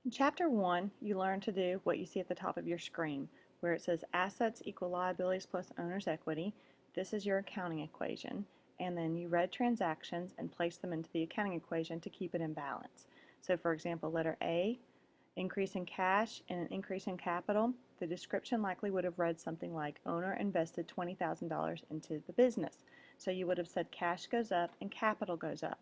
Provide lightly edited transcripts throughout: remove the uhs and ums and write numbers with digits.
In Chapter 1, you learn to do what you see at the top of your screen, where it says assets equal liabilities plus owner's equity. This is your accounting equation. And then you read transactions and place them into the accounting equation to keep it in balance. So for example, letter A, increase in cash and an increase in capital. The description likely would have read something like owner invested $20,000 into the business. So you would have said cash goes up and capital goes up.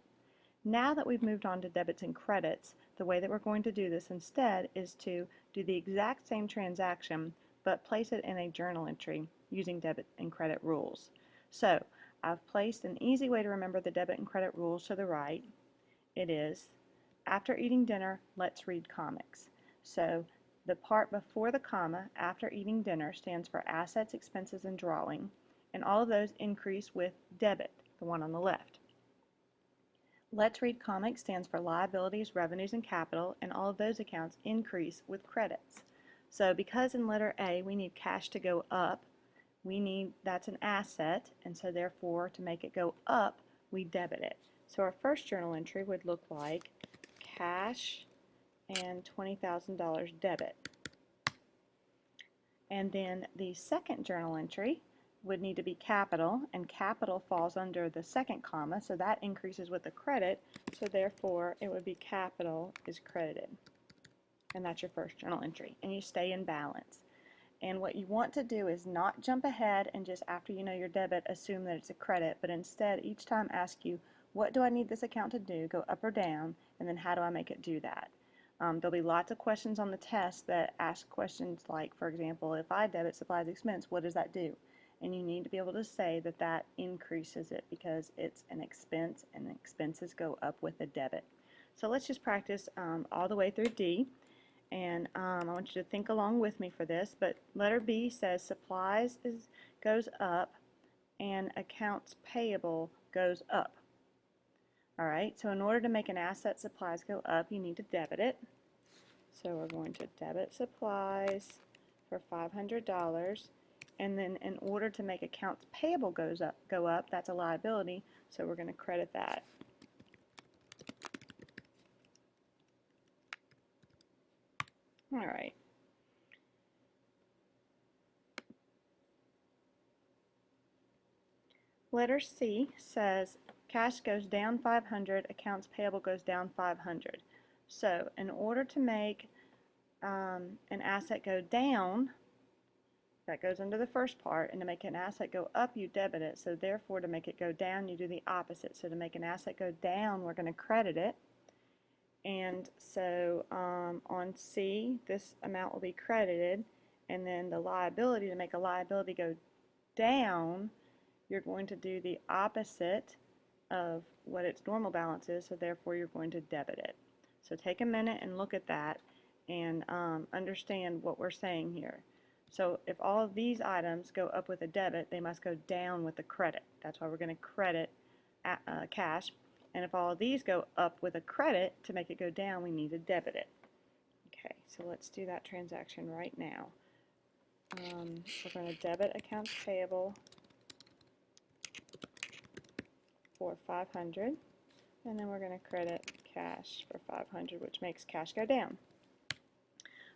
Now that we've moved on to debits and credits, the way that we're going to do this instead is to do the exact same transaction but place it in a journal entry using debit and credit rules. So I've placed an easy way to remember the debit and credit rules to the right. It is, after eating dinner, let's read comics. So the part before the comma, after eating dinner, stands for assets, expenses, and drawing, and all of those increase with debit, the one on the left. Let's Read Comics stands for liabilities, revenues, and capital, and all of those accounts increase with credits. So because in letter A we need cash to go up, that's an asset, and so therefore to make it go up, we debit it. So our first journal entry would look like cash and $20,000 debit. And then the second journal entry would need to be capital, and capital falls under the second comma, so that increases with the credit, so therefore it would be capital is credited. And that's your first journal entry, and you stay in balance. And what you want to do is not jump ahead and just after you know your debit assume that it's a credit, but instead each time ask you, what do I need this account to do, go up or down, and then how do I make it do that? There'll be lots of questions on the test that ask questions like, for example, if I debit supplies expense, what does that do? And you need to be able to say that that increases it because it's an expense and expenses go up with a debit. So let's just practice all the way through D. And I want you to think along with me for this, but letter B says supplies goes up and accounts payable goes up. Alright, so in order to make an asset supplies go up, you need to debit it. So we're going to debit supplies for $500. And then in order to make accounts payable go up, that's a liability, so we're going to credit that. All right. Letter C says cash goes down 500, accounts payable goes down 500. So in order to make an asset go down, that goes into the first part, and to make an asset go up, you debit it. So therefore, to make it go down, you do the opposite. So to make an asset go down, we're going to credit it. And so on C, this amount will be credited. And then the liability, to make a liability go down, you're going to do the opposite of what its normal balance is. So therefore, you're going to debit it. So take a minute and look at that and understand what we're saying here. So if all of these items go up with a debit, they must go down with a credit. That's why we're going to credit cash. And if all of these go up with a credit, to make it go down, we need to debit it. Okay, so let's do that transaction right now. We're going to debit accounts payable for 500, and then we're going to credit cash for 500, which makes cash go down.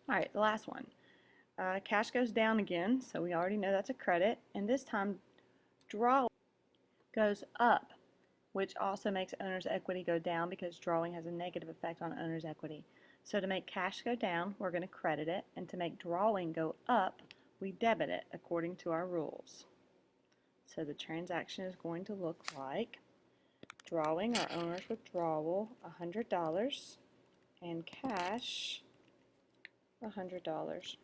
All right, the last one. Cash goes down again, so we already know that's a credit, and this time draw goes up, which also makes owner's equity go down because drawing has a negative effect on owner's equity. So to make cash go down, we're going to credit it, and to make drawing go up, we debit it according to our rules. So the transaction is going to look like drawing our owner's withdrawal, $100, and cash, $100.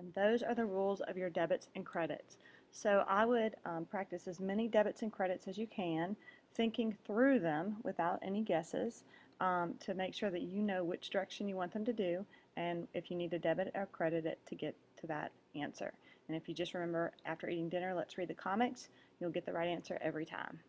And those are the rules of your debits and credits. So I would practice as many debits and credits as you can, thinking through them without any guesses to make sure that you know which direction you want them to do, and if you need to debit or credit it to get to that answer. And if you just remember after eating dinner, let's read the comics, you'll get the right answer every time.